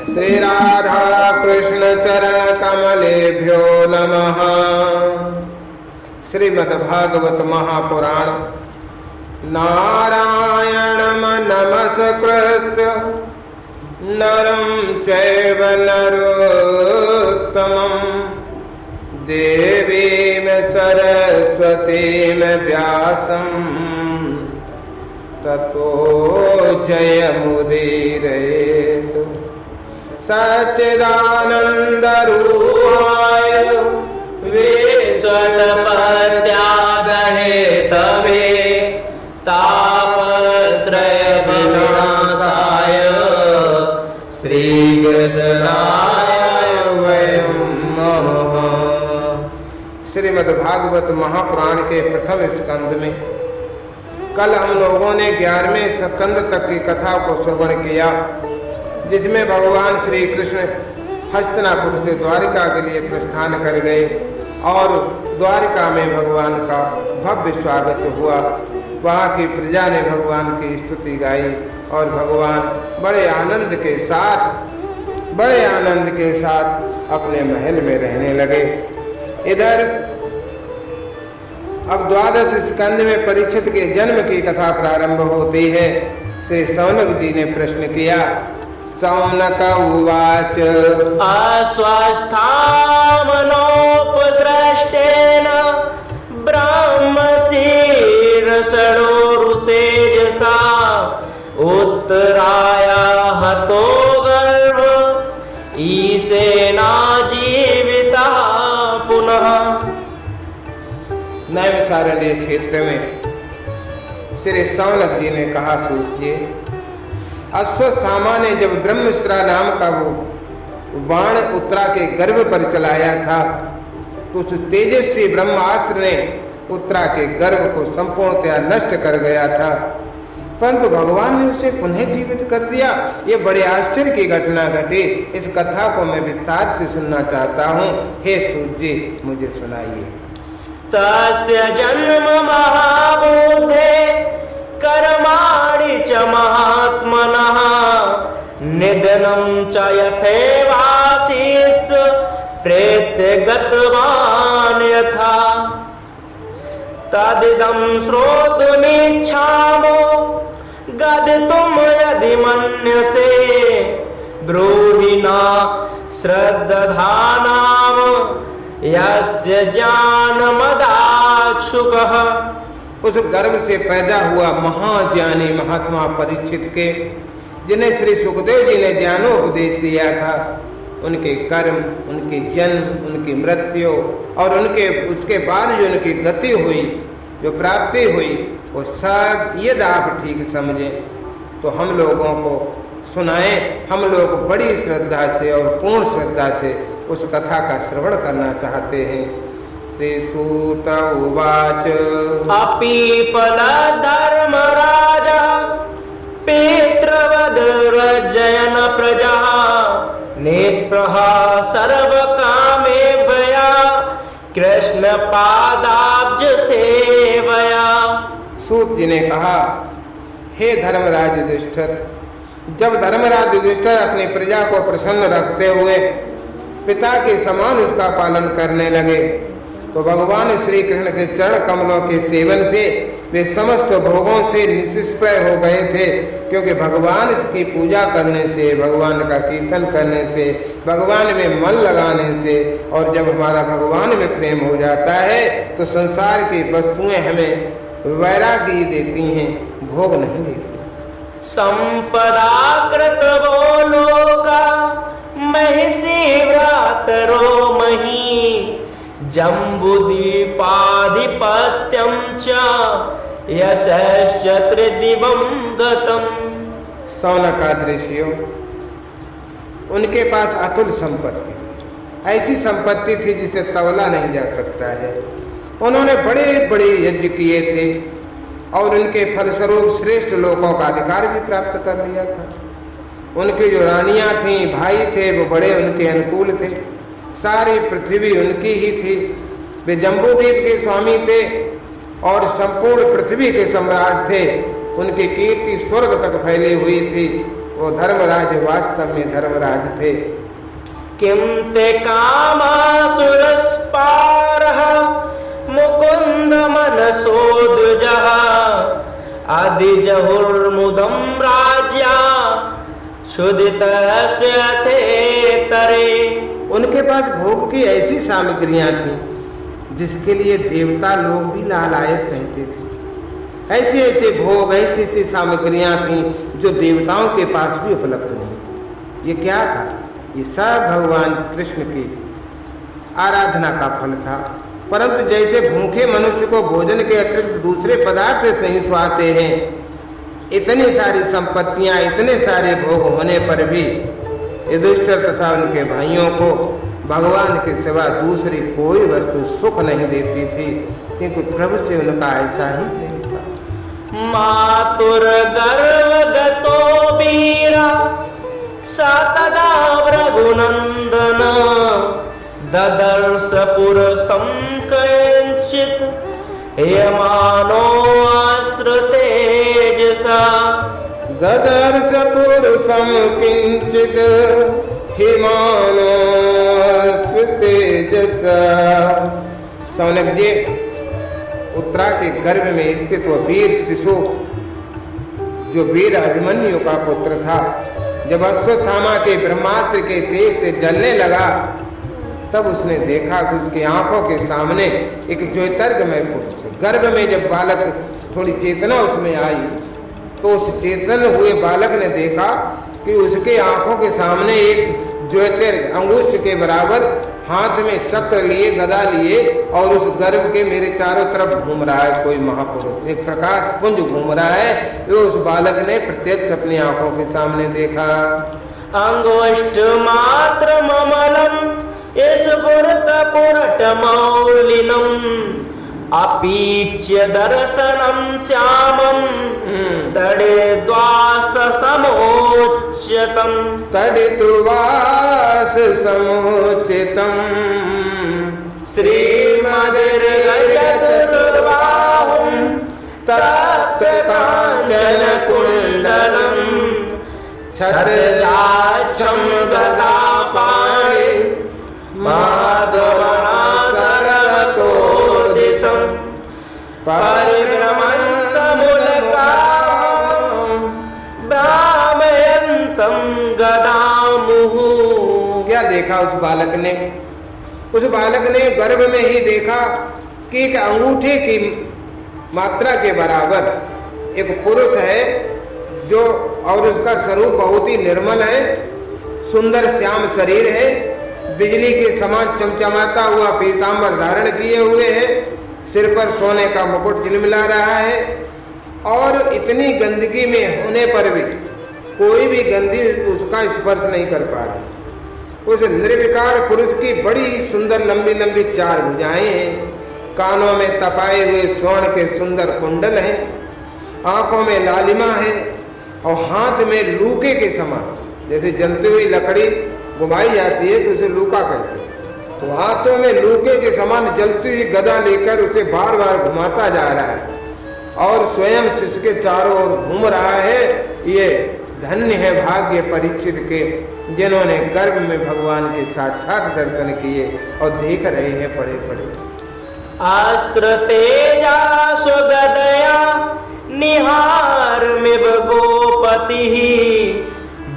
श्री राधा कृष्ण चरण कमलेभ्यो नमः। श्रीमद्भागवत महापुराण। नारायणं नमस्कृत्य नरं चैव नरोत्तमं देवीं सरस्वतीं व्यासं ततो जयमुदीरयेत्। सच्चिदानन्दरूपाय विश्वोत्पत्त्यादिहेतवे तापत्रय विनाशाय श्रीकृष्णाय वयं नमः। श्रीमद्भागवत महापुराण के प्रथम स्कंद में कल हम लोगों ने 11वें स्कंद तक की कथा को श्रवण किया, जिसमें भगवान श्री कृष्ण हस्तिनापुर से द्वारिका के लिए प्रस्थान कर गए और द्वारिका में भगवान का भव्य स्वागत हुआ। वहाँ की प्रजा ने भगवान की स्तुति गाई और भगवान बड़े आनंद के साथ अपने महल में रहने लगे। इधर अब 12 स्कंद में परीक्षित के जन्म की कथा प्रारंभ होती है। श्री सौनक जी ने प्रश्न किया। सौनक उवाच अस्वस्थामनोपसृष्टेन ब्रह्मशीर्षणोरुतेजसा उत्तराया हतो गर्भ ईशेना जीविता पुनः। नैमिषारण्य क्षेत्र में श्री सौनक जी ने कहा, सूचिए, अश्वस्थामा ने जब ब्रह्मशिरा नाम का वो बाण उत्तरा के गर्भ पर चलाया था तो उस तेजस्वी ब्रह्मास्त्र ने उत्तरा के गर्भ को संपूर्णतया नष्ट कर गया था, परंतु भगवान ने उसे पुनः जीवित कर दिया। ये बड़े आश्चर्य की घटना घटी। इस कथा को मैं विस्तार से सुनना चाहता हूँ। हे सूत जी, मुझे सुनाइए। तस्य जन्म महाबुद्धे कर्माणि च महात्मनः निधनं च यथैवासीत् प्रेत्य गतवान् यथा तदिदं श्रोतुमिच्छामो गदितुं यदि मन्यसे ब्रूहि न श्रद्धानां यस्य ज्ञानमदाक्षुकः। उस गर्भ से पैदा हुआ महाज्ञानी महात्मा परीक्षित के, जिन्हें श्री सुखदेव जी ने ज्ञानोपदेश दिया था, उनके कर्म, उनकी जन्म, उनकी मृत्यु और उसके बाद जो उनकी गति हुई, जो प्राप्ति हुई, वो सब यदि आप ठीक समझें तो हम लोगों को सुनाएं। हम लोग बड़ी श्रद्धा से और पूर्ण श्रद्धा से उस कथा का श्रवण करना चाहते हैं। श्री सूत उवाच अपीपल धर्मराजा पितृवद रजयन प्रजा निष्प्रहा सर्वकामेभ्या कृष्ण पादाब्ज सेवया। सूत जी ने कहा, हे धर्मराज युधिष्ठिर, जब धर्मराज युधिष्ठिर अपनी प्रजा को प्रसन्न रखते हुए पिता के समान उसका पालन करने लगे तो भगवान श्री कृष्ण के चरण कमलों के सेवन से वे समस्त भोगों से निष्प्रय हो गए थे, क्योंकि भगवान की पूजा करने से, भगवान का कीर्तन करने से, भगवान में मन लगाने से, और जब हमारा भगवान में प्रेम हो जाता है तो संसार की वस्तुएं हमें वैराग्य देती हैं, भोग नहीं देती। संपदा कृतवो लोका महिषी व्रातरो मही जम्बुद्वीपाधिपत्यं च यशश्च त्रिदिवं गतम्। सौनकादृशियों, उनके पास अतुल संपत्ति, ऐसी संपत्ति थी जिसे तौला नहीं जा सकता है। उन्होंने बड़े बड़े यज्ञ किए थे और उनके फलस्वरूप श्रेष्ठ लोकों का अधिकार भी प्राप्त कर लिया था। उनकी जो रानियां थीं, भाई थे, वो बड़े उनके अनुकूल थे। सारी पृथ्वी उनकी ही थी। वे जम्बूद्वीप के स्वामी थे और संपूर्ण पृथ्वी के सम्राट थे। उनकी कीर्ति स्वर्ग तक फैली हुई थी। वो धर्मराज वास्तव में धर्मराज थे। किम ते कामासुरस्पारः मुकुंद मनसोद्विजः आदिजहुर्मुदं राज्या क्षुदितस्य थे तरे। उनके पास भोग की ऐसी सामग्रियां थी जिसके लिए देवता लोग भी लालायत रहते थे। ऐसे ऐसे भोग, ऐसी ऐसी सामग्रियां थी जो देवताओं के पास भी उपलब्ध नहीं थी। ये क्या था? ये सब भगवान कृष्ण की आराधना का फल था। परंतु जैसे भूखे मनुष्य को भोजन के अतिरिक्त दूसरे पदार्थ नहीं सुहाते हैं, इतनी सारी संपत्तियां, इतने सारे भोग होने पर भी युधिष्ठिर तथा उनके भाइयों को भगवान के सिवा दूसरी कोई वस्तु सुख नहीं देती थी, क्योंकि प्रभु से उनका ऐसा ही प्रेम था। मातुर गर्वगतो वीरा सतदा रघुनंदन ददर्श पुरुषं कञ्चित् यमानो आश्रितेजसा। ददर्श पुरुषं किंचित् हिमानो तेजसा। सौनक जी, उत्तरा के गर्भ में स्थित वो वीर शिशु जो वीर अभिमन्यु का पुत्र था, जब अश्वत्थामा के ब्रह्मास्त्र के तेज से जलने लगा, तब उसने देखा कि उसकी आंखों के सामने एक ज्योतिर्गमय पुरुष है। गर्भ में जब बालक थोड़ी चेतना उसमें आई, तो उस चेतन हुए बालक ने देखा कि उसके आंखों के सामने एक ज्योतिर्ग अंगुष्ठ के बराबर हाथ में चक्र लिए, गदा लिए, और उस गर्भ के मेरे चारों तरफ घूम रहा है कोई महापुरुष, एक प्रकाश पुंज घूम रहा है। जो उस बालक ने प्रत्यक्ष अपनी आंखों के सामने देखा। अंगुष्ठ मात्र ममलम स्फुरतपुरटमौलिनम् अपीच्य दर्शनं श्यामं तडिद्वाससमोच्यतम्। तडिद्वाससमोच्यतम् श्रीमद्गजदुर्बाहुं तप्तकाञ्चनकुण्डलम् छत्रसाक्षं गदापाणि माधवासरतोदिशं परिभ्रमन्तमुलकां भ्रामयन्तं गदामुहु। क्या देखा उस बालक ने? उस बालक ने गर्भ में ही देखा कि एक अंगूठे की मात्रा के बराबर एक पुरुष है जो, और उसका स्वरूप बहुत ही निर्मल है, सुंदर श्याम शरीर है, बिजली के समान चमचमाता हुआ पीतांबर धारण किए हुए है, सिर पर सोने का मुकुट झिलमिला रहा है, और इतनी गंदगी में होने पर भी कोई भी गंदी उसका स्पर्श नहीं कर पा रही। उस निर्विकार पुरुष की बड़ी सुंदर लंबी लंबी चार भुजाएं हैं, कानों में तपाए हुए स्वर्ण के सुंदर कुंडल हैं, आंखों में लालिमा है, और हाथ में लूके के समान, जैसे जलती हुई लकड़ी घुमाई जाती है तो उसे लूका कहते हैं, तो हाथों में लूके के समान जलती हुई गदा लेकर उसे बार बार घुमाता जा रहा है, और स्वयं शिष्य के चारों ओर घूम रहा है। ये धन्य है भाग्य परीक्षित के, जिन्होंने गर्भ में भगवान के साक्षात दर्शन किए और देख रहे हैं पड़े पड़े। अस्त्र तेजा सुगदया निहारमिव गोपतिः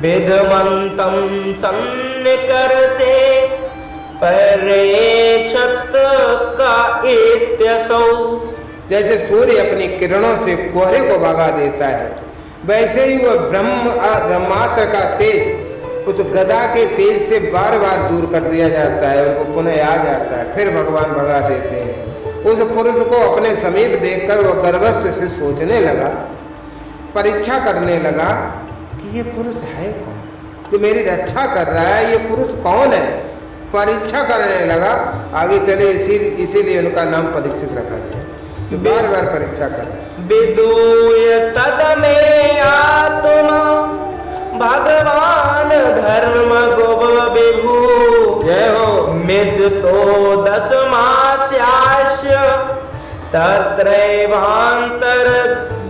विधमन्तं सन्निकर्षे परेक्षत का इत्यसौ। जैसे सूर्य अपनी किरणों से कोहरे को भगा देता है, वैसे ही वह ब्रह्मास्त्र का तेज उस गदा के तेज से बार बार दूर कर दिया जाता है, और वो पुनः आ जाता है, फिर भगवान भगा देते हैं। उस पुरुष को अपने समीप देखकर वह गर्भस्थ से सोचने लगा, परीक्षा करने लगा कि ये पुरुष है कौन जो मेरी रक्षा कर रहा है, ये पुरुष कौन है? परीक्षा करने लगा। आगे चले, इसीलिए उनका नाम परीक्षित रखा गया, जो बार बार परीक्षा कर रहा है। विदूय तदमे आत्मा भगवान धर्म गुव विभु। जय हो। मिश्तो दशमास्यास्य तत्रैवांतर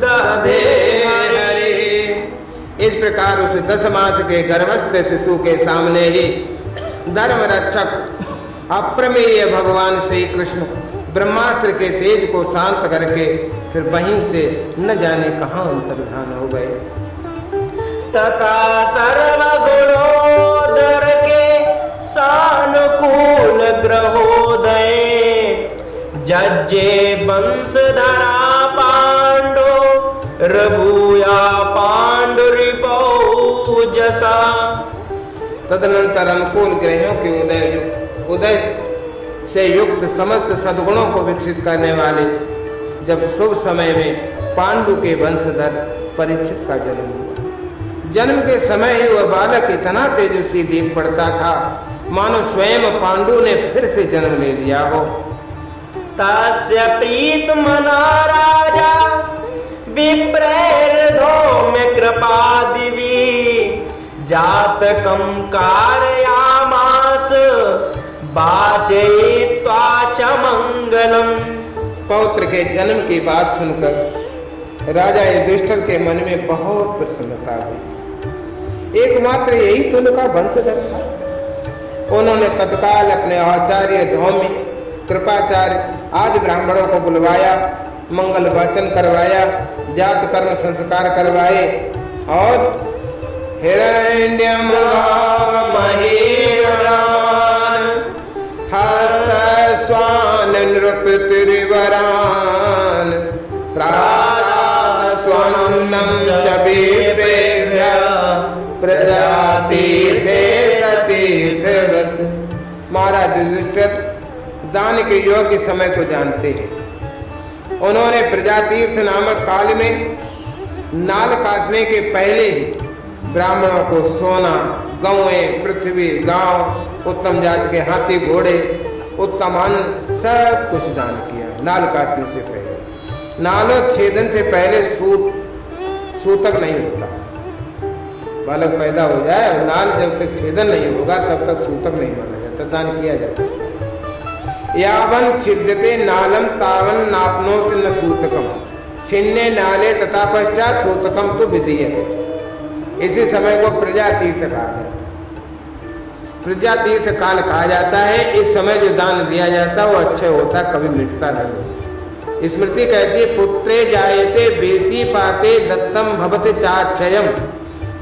दधे हरे। इस प्रकार उस 10 मास के गर्भस्थ शिशु के सामने ही धर्म रक्षक अप्रमेय भगवान श्री कृष्ण ब्रह्मास्त्र के तेज को शांत करके फिर वहीं से न जाने कहां अंतर्धान हो गए। तथा सर्वगुणोदर के सानुकूल ग्रहोदय जज्जे वंशधरा पांडो रघुया पांडुरिपौ जसा। तदनंतर अनुकूल ग्रहों के उदय से युक्त समस्त सद्गुणों को विकसित करने वाले जब शुभ समय में पांडु के वंशधर परीक्षित का जन्म हुआ। जन्म के समय ही वह बालक इतना तेजस्वी दिख पड़ता था मानो स्वयं पांडु ने फिर से जन्म ले लिया हो। तस्य प्रीत मना राजा विप्रैर्धौम्य कृपा दिवी जातकं कारयामास वाचयित्वा च मंगलम्। पौत्र के जन्म की बात सुनकर राजा युधिष्ठिर के मन में बहुत प्रसन्नता हुई। एकमात्र यही तो उनका वंशधर था। उन्होंने तत्काल अपने आचार्य धौम्य कृपाचार्य आदि ब्राह्मणों को बुलवाया, मंगल वचन करवाया, जात कर्म संस्कार करवाए और हिरण्यम स्वान नृप त्रिवरान प्रातः स्वन्नम जबीप्रेभ्य प्रजातीर्थे सतीर्थवत्। महाराज युधिष्ठिर दान के योग्य समय को जानते हैं। उन्होंने प्रजातीर्थ नामक काल में नाल काटने के पहले ही ब्राह्मणों को सोना, गौएं, पृथ्वी, गांव, उत्तम जात के हाथी घोड़े, उत्तम अन्न सब कुछ दान किया। नाल काटने से पहले, नालोच्छेदन से पहले सूतक नहीं होता। बालक पैदा हो जाए और नाल जब तक छेदन नहीं होगा तब तक सूतक नहीं माना जाता, दान किया जाता। यावन छिद्यते नालम तावन नापनोत न सूतकम छिन्ने नाले तथा पश्चात सूतकम तो विधीयते। इसी समय को प्रजा तीर्थ कहा जाता है। प्रजा तीर्थ काल कहा जाता है। इस समय जो दान दिया जाता है वो अच्छे होता, कभी मिटता नहीं। स्मृति कहती है पुत्रे जायते बेटी पाते दत्तम भवते चाक्षयम।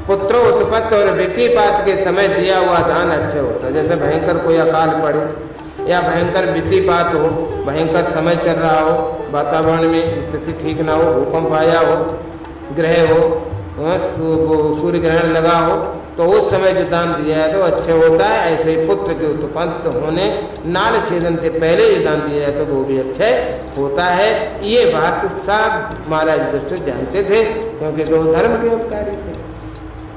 पुत्र उत्पत्ति और बेटी पात के समय दिया हुआ दान अच्छे होता। जैसे भयंकर कोई अकाल पड़े या भयंकर वित्तीपात हो, भयंकर समय चल रहा हो, वातावरण में स्थिति ठीक ना हो, भूकंप आया हो, ग्रह हो, सूर्य ग्रहण लगा हो, तो उस समय जो दान दिया है तो अच्छे होता है। ऐसे ही पुत्र के उत्पन्न होने नाल छेदन से पहले जो दान दिया है तो वो भी अच्छे होता है। ये बात सब महाराज युधिष्ठिर जानते थे क्योंकि दो धर्म के अवतारी थे।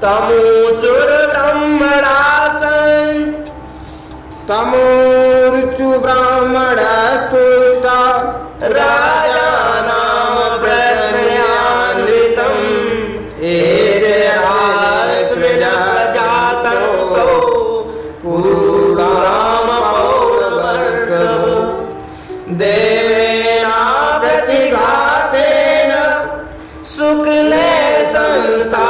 तमोचुर ब्रह्मणासन तमोर्चु ब्राह्मण तुष्टा राजा नाम प्रश्नयान्वितम् देवेना प्रतिघातेन शुक्ले संस्थामुपेयुषे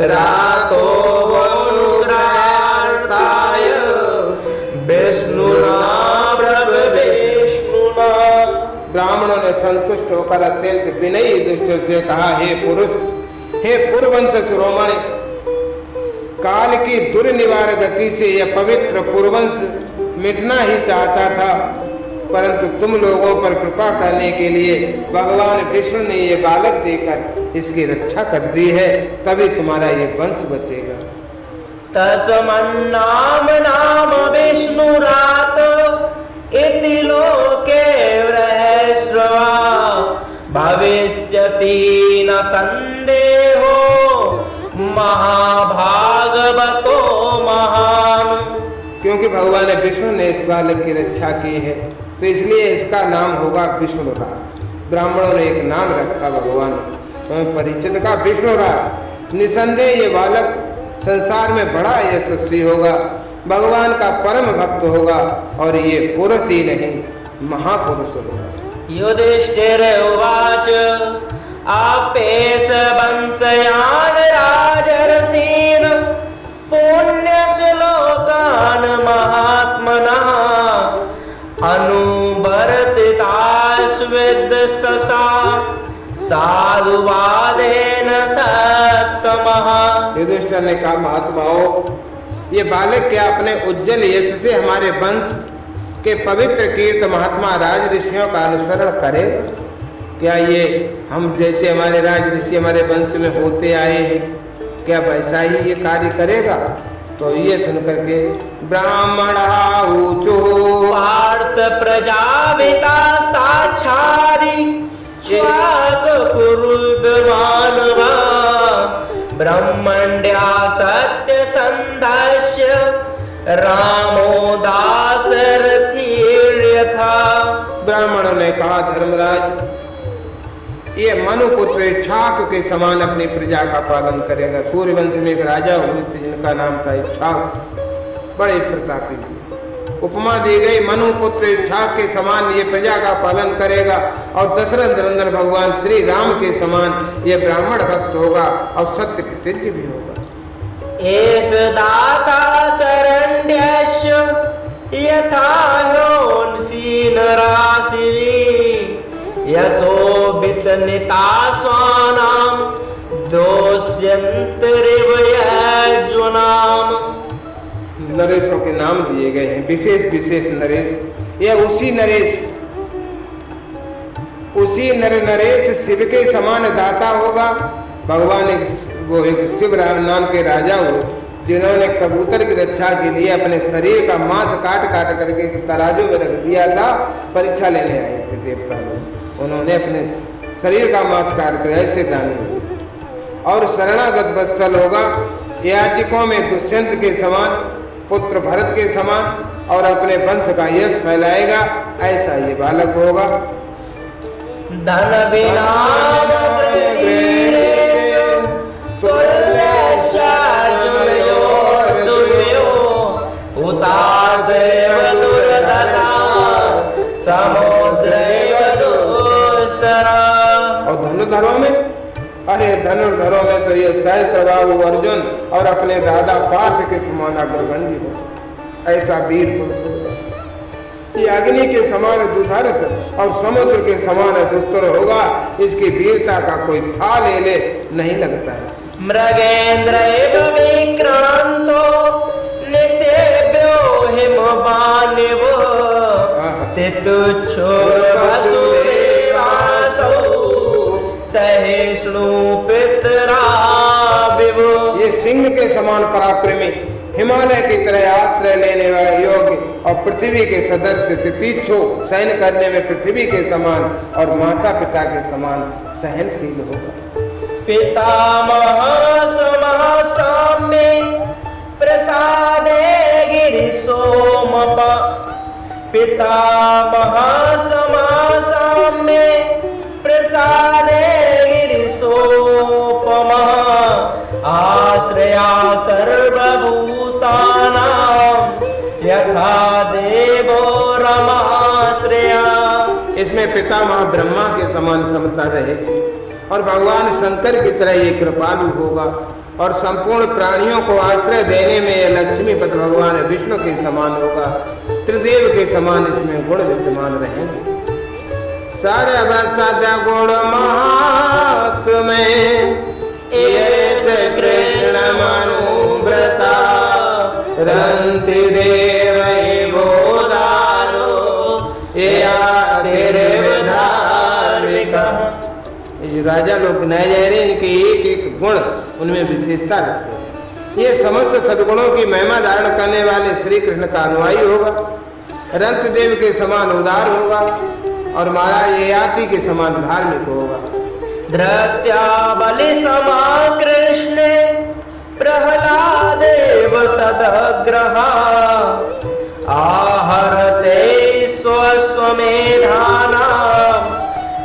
रातो वनुग्रहार्थाय विष्णुना प्रभवेष्णुना। ब्राह्मणों ने संतुष्ट होकर अत्यंत विनयी युधिष्ठिर से कहा, हे पुरवंश शिरोमणि, काल की दुर्निवार गति से यह पवित्र पुरवंश मिटना ही चाहता था, परंतु तुम लोगों पर कृपा करने के लिए भगवान विष्णु ने ये बालक देकर इसकी रक्षा कर दी है, तभी तुम्हारा ये वंश बचेगा। तस्मन्नाम नाम विष्णुरात इति लोके वृहस्रवा भविष्यति न संदेहो महाभागवतो महान। क्योंकि भगवान विष्णु ने इस बालक की रक्षा की है तो इसलिए इसका नाम होगा विष्णुरात। ब्राह्मणों ने एक नाम रखा भगवान परिचित का, विष्णुरात। निसंदेह ये बालक संसार में बड़ा यशस्वी होगा, भगवान का परम भक्त होगा और ये पुरुष ही नहीं महापुरुष होगा। युधिष्ठिर उवाच आपेश वंशयान राजर्षीन् पुण्य श्लोकान् महात्मनः अनुवर्तितास्विद्ससा साधुवादेन सत्तमः। युधिष्ठिर ने कहा, महात्माओं, ये बालक क्या अपने उज्जवल यश से हमारे वंश के पवित्र कीर्त महात्मा राज ऋषियों का अनुसरण करेगा? क्या ये हम जैसे हमारे राज ऋषि हमारे वंश में होते आए हैं, क्या वैसा ही ये कार्य करेगा? तो ये सुनकर के ब्राह्मणा ऊचो पार्थ प्रजापिता साक्षादि स्वाक पूर्वमानवा ब्रह्मण्या सत्य संधस्य रामो दासरथीर्यथा। ब्राह्मणों ने कहा, धर्मराज, ये मनुपुत्र इच्छाक के समान अपनी प्रजा का पालन करेगा। सूर्यवंश में एक राजा हुए थे जिनका नाम था इच्छाक, बड़े प्रतापी। उपमा दी गई, मनुपुत्र इच्छाक के समान ये प्रजा का पालन करेगा और दशरथ नंदन भगवान श्री राम के समान ये ब्राह्मण भक्त होगा और सत्य प्रतिज्ञ भी होगा। एष दाता शरण्यस्य यथा ह्योन्सीन राशिभिः यशोभित नितास्वानां दोष्यन्तरिव यज्जुनाम्। नरेशों के नाम दिए गए हैं, विशेष विशेष नरेश। यह उसी नरेश, उसी नरेश शिव के समान दाता होगा। भगवान एक शिव नाम के राजा हुए जिन्होंने कबूतर की रक्षा के लिए अपने शरीर का मांस काट काट करके तराजू में रख दिया था। परीक्षा लेने आए थे देवता लोग, उन्होंने अपने शरीर का मांस काट कर ऐसे दान दिए। और शरणागत वत्सल होगा, याचिकों में दुष्यंत के समान, पुत्र भरत के समान और अपने वंश का यश फैलाएगा, ऐसा ये बालक होगा। धन बिना और धनुर्धरों में, अरे धनुर्धरों में तो ये सहस्त्रबाहु अर्जुन और अपने दादा पार्थ के समान अग्रगण्य हो, ऐसा वीर पुरुष होगा। ये अग्नि के समान दुधर्ष और समुद्र के समान दुस्तर होगा। इसकी वीरता का कोई था ले नहीं लगता है। मृगेन्द्र विक्रांतो निसेव्यो हिमवानिवो तितुच्छुरवसुदेवासौ सहिष्णु पितराविवो। ये सिंह के समान पराक्रमी, हिमालय की तरह आश्रय लेने वाले योग्य और पृथ्वी के सदस्य, तितिक्षु, सहन करने में पृथ्वी के समान और माता पिता के समान सहनशील होगा। पितामह समासाम्ये प्रसादे गिरिशोमप पितामह समासाम्ये प्रसादे गिरिशोपमः आश्रया सर्वभूतानां यथा देवो रमाश्रया। इसमें पितामह ब्रह्मा के समान समता रहेगी और भगवान शंकर की तरह ये कृपालु होगा और संपूर्ण प्राणियों को आश्रय देने में यह लक्ष्मीपति भगवान विष्णु के समान होगा। त्रिदेव के समान इसमें गुण विद्यमान रहेंगे। सर्वसद गुण महात्म्य कृष्ण मनुव्रता रंति देव बोधारो राजा लोग गिनाए जा रहे हैं, इनके एक एक गुण उनमें विशेषता रखते हैं। ये समस्त सद्गुणों की महिमा धारण करने वाले श्री कृष्ण का अनुयायी होगा, रंत देव के समान उदार होगा और महाराज ययाति के समान धार्मिक होगा। धृत्या बलि समा कृष्ण प्रहलादेव सदग्रहा आहरते स्वस्वमेधानां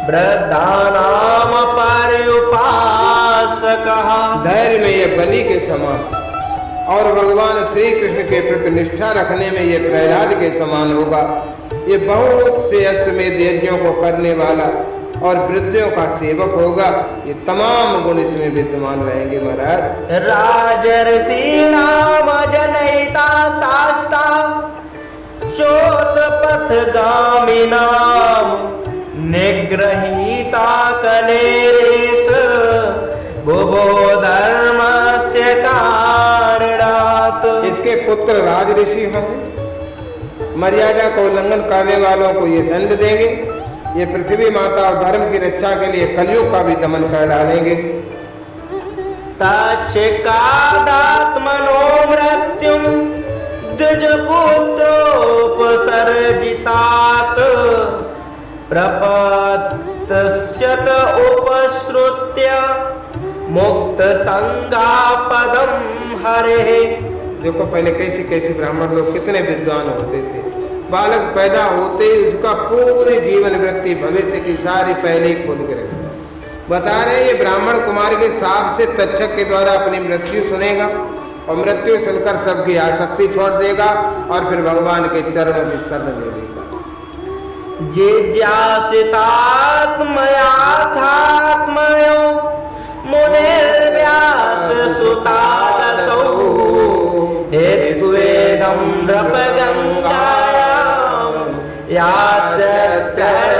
वृद्धानाम पर्युपासकः। धैर्य में ये बलि के समान और भगवान श्री कृष्ण के प्रति निष्ठा रखने में ये प्रहलाद के समान होगा। ये बहुत से अश्वमेध यज्ञों को करने वाला और वृद्धों का सेवक होगा। ये तमाम गुण इसमें विद्यमान रहेंगे महाराज। राजर्षीणाम जनयिता शास्ता शोधपथगामिनाम निगृहीता कलेश भुवो धर्मस्य कारणात्। इसके पुत्र राज ऋषि होंगे, मर्यादा को उल्लंघन करने वालों को ये दंड देंगे। ये पृथ्वी माता और धर्म की रक्षा के लिए कलयुग का भी दमन कर डालेंगे। तच्छकादात्मनो मृत्युं द्विजपुत्रोपसर्जितात् प्रपत्स्यत उपश्रुत्य मुक्तसंगापदं हरेः। देखो पहले कैसे कैसे ब्राह्मण लोग कितने विद्वान होते थे। बालक पैदा होते ही उसका पूरी जीवन वृत्ति भविष्य की सारी पहले ही खोल के रखते। बता रहे ये ब्राह्मण कुमार के साप से तक्षक के द्वारा अपनी मृत्यु सुनेगा और मृत्यु सुनकर सबकी आसक्ति छोड़ देगा और फिर भगवान के चरणों में शरण ले लेगा। जिज्ञासितात्मयाथात्मयो मुनिर्व्यास सुतादसौ हेत्वेदं नृपगङ्गायां यास्यस्तकुतो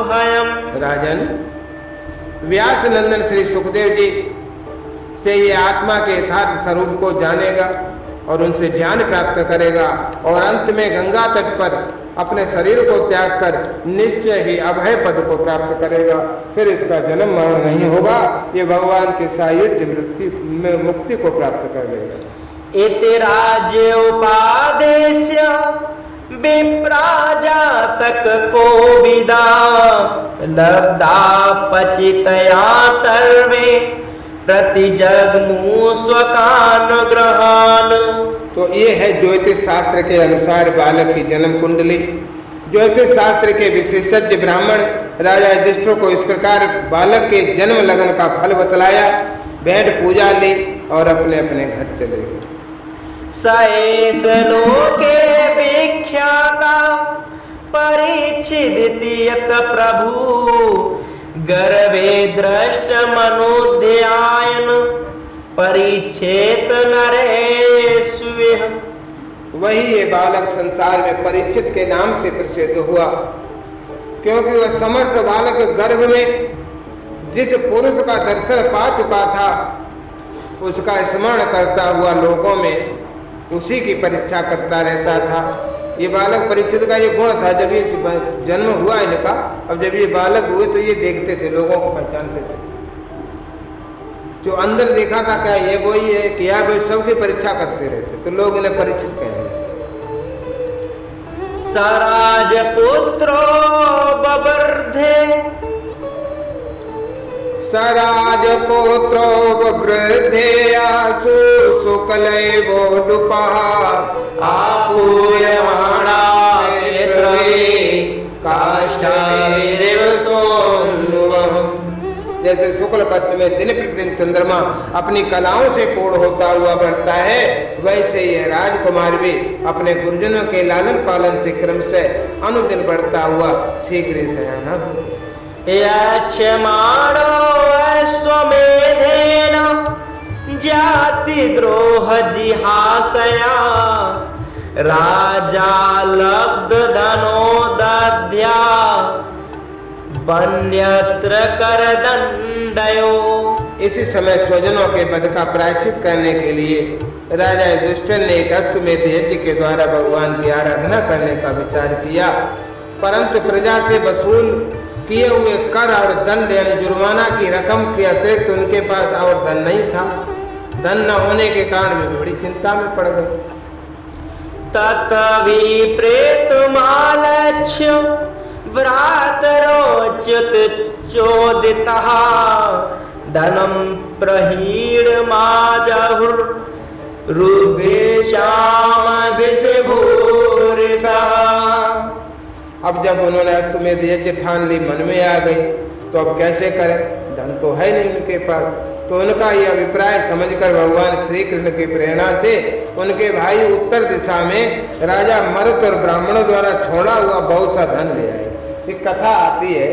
भयम्। राजन, व्यास नंदन श्री सुखदेव जी से ये आत्मा के यथार्थ स्वरूप को जानेगा और उनसे ज्ञान प्राप्त करेगा और अंत में गंगा तट पर अपने शरीर को त्याग कर निश्चय ही अभय पद को प्राप्त करेगा। फिर इसका जन्म मरण नहीं होगा, ये भगवान के सायुज्य मृत्यु में मुक्ति को प्राप्त कर लेगा। इति राज्य उपादेश्य विप्राजातक को विदा लब्धा पचितया सर्वे प्रतिजग्मु स्वकान ग्रहान। तो ये है ज्योतिष शास्त्र के अनुसार बालक की जन्म कुंडली। ज्योतिष शास्त्र के विशेषज्ञ ब्राह्मण राजा युधिष्ठिर को इस प्रकार बालक के जन्म लगन का फल बतलाया, भेंट पूजा ली और अपने अपने घर चले गए। सएस लोके विख्याता परीक्षिदित प्रभु गर्भे दृष्ट मनोध्यायन परीक्षेत नरेश्विह। वही ये बालक संसार में परीक्षित के नाम से प्रसिद्ध हुआ, क्योंकि वह समर्थ बालक गर्भ में जिस पुरुष का दर्शन पा चुका था उसका स्मरण करता हुआ लोगों में उसी की परीक्षा करता रहता था। ये बालक परीक्षित का ये गुण था। जब ये जन्म हुआ इनका, अब जब ये बालक हुए तो ये देखते थे, लोगों को पहचानते थे। जो अंदर देखा था क्या ये वही है, क्या वही, सबकी परीक्षा करते रहते, तो लोग इन्हें परीक्षित कहने लगे। सराजपुत्रो बबर्धे सराजपुत्रो बवृद्धे आसु शुक्लैवो नृपः आपूयमाणा नेत्रवे काष्ठैरिव सोऽन्वहम्। जैसे शुक्ल पक्ष में दिन प्रतिदिन चंद्रमा अपनी कलाओं से पूर्ण होता हुआ बढ़ता है, वैसे ये राजकुमार भी अपने गुरुजनों के लालन पालन से क्रम से अनुदिन बढ़ता हुआ शीघ्र सयाना। यक्षमाणो अश्वमेधेन जाति द्रोह जिहासया राजा लब्ध धनो दद्या वन्यत्र करदंडयो। इसी समय स्वजनों के वध का प्रायश्चित करने के लिए राजा युधिष्ठिर ने एक अश्वमेध यज्ञ के द्वारा भगवान की आराधना करने का विचार किया, परंतु प्रजा से वसूल किए हुए कर और दंड यानी जुर्माना की रकम के अतिरिक्त उनके पास और धन नहीं था। धन न होने के कारण वे बड़ी चिंता में पड़ गए। तत्विप्रेतुमालक्ष्य व्रातरोच्युत चोदितः धनं प्रहीणमाजहुर्रुदेशामधिशभूरिषा। अब जब उन्होंने अश्वमेध यज्ञ ठान ली, मन में आ गई, तो अब कैसे करें, धन तो है नहीं उनके पास। तो उनका यह अभिप्राय समझकर भगवान श्री कृष्ण की प्रेरणा से उनके भाई उत्तर दिशा में राजा मरुत और ब्राह्मणों द्वारा छोड़ा हुआ बहुत सा धन ले आए। एक कथा आती है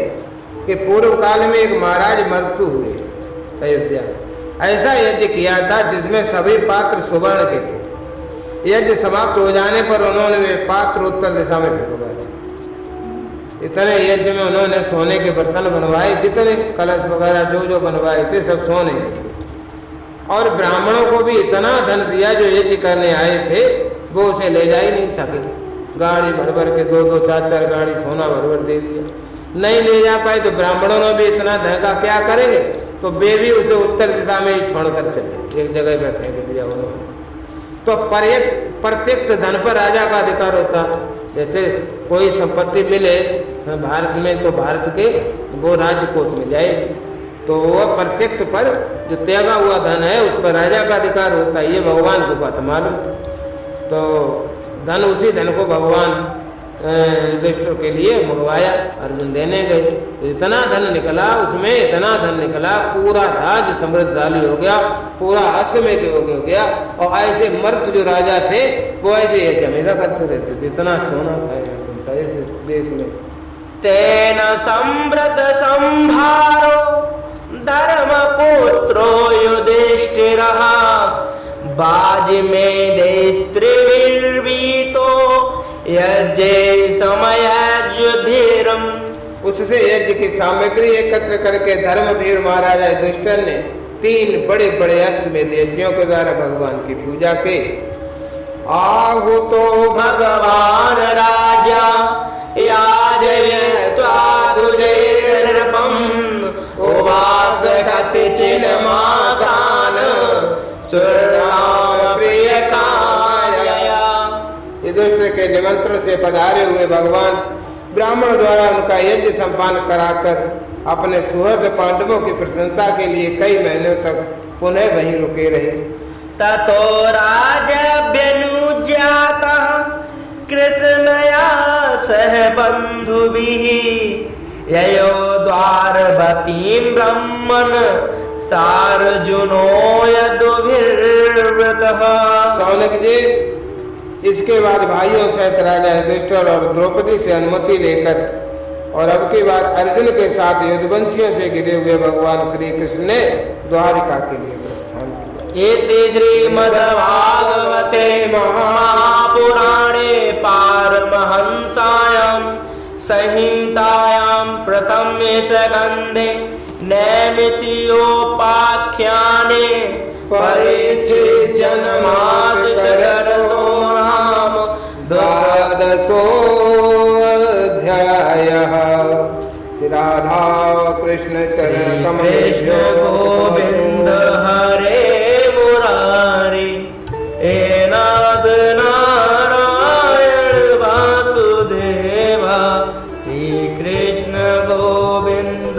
कि पूर्व काल में एक महाराज मृत्यु हुए अयोध्या में। ऐसा यज्ञ किया था जिसमें सभी पात्र सुवर्ण के थे। यज्ञ समाप्त हो जाने पर उन्होंने वे पात्र उत्तर दिशा में फेंकवा दिए। इतने यज्ञ में उन्होंने सोने के बर्तन बनवाए, जितने कलश वगैरह जो जो बनवाए थे सब सोने के। और ब्राह्मणों को भी इतना धन दिया जो यज्ञ करने आए थे वो उसे ले जा ही नहीं सके। गाड़ी भर भर के 2-2 4-4 गाड़ी सोना भर भर दे दिया। नहीं ले जा पाए तो ब्राह्मणों ने भी इतना धन का क्या करेंगे, तो वे भी उसे उत्तर दिशा में ही छोड़कर चले, एक जगह पर फेंक दिया उन्होंने। तो प्रत्यक्ष धन पर राजा का अधिकार होता। जैसे कोई संपत्ति मिले भारत में तो भारत के वो राज्य कोष में जाएगी, तो वह प्रत्यक्ष पर जो त्यागा हुआ धन है उस पर राजा का अधिकार होता है। ये भगवान को बात मालूम। तो धन, उसी धन को भगवान युधिष्ठिर के लिए मंगवाया, अर्जुन देने गए। इतना धन निकला उसमें, इतना धन निकला पूरा राज्य समृद्धशाली हो गया, पूरा अश्वमेध हो गया। और ऐसे मर्द जो राजा थे वो ऐसे यज्ञ हमेशा करते रहते थे। इतना सोना था इस देश में। तेन संवृत संभारो धर्मपुत्रो युधिष्ठिरः वाजमेदेस्त्रिभिर्वीतो यज्ञे समयजुधिरम्। उससे यज्ञ की सामग्री एकत्र करके धर्मवीर महाराजा युधिष्ठिर ने 3 बड़े बड़े अश्वमेध यज्ञों के द्वारा भगवान की पूजा की। आहुतो भगवान राजा याजयत्वा तुजैर्नृपम् उवास कतिचिन् मासान सुरनाम प्रियकायया। युधिष्ठिर के निमंत्रण से पधारे हुए भगवान ब्राह्मण द्वारा उनका यज्ञ संपन्न कराकर अपने सुहृद पांडवों की प्रशंसा के लिए कई महीनों तक पुनः वहीं रुके रहे। ततो राजव्यनुज्ञातः कृष्णया सह बन्धुभिः ययो द्वारवतीं ब्रह्मन् सार्जुनो यदुभिर्वृतः। सौनक जी, इसके बाद भाइयों सहित राजा युधिष्ठिर और द्रौपदी से अनुमति लेकर और अब की बार अर्जुन के साथ यदुवंशियों से घिरे हुए भगवान श्री कृष्ण ने द्वारिका के लिए प्रस्थान किया। इति श्रीमद्भागवते महापुराणे पारमहंस्यां संहितायां प्रथमे स्कन्धे नैमिषयोपाख्याने परिच्छेदजन्मादिकरो माम द्वादशोऽध्यायः। श्री राधा कृष्ण चरण कृष्ण गोविंद हरे मुरारी हे नाथ नारायण वासुदेवा। श्री कृष्ण गोविंद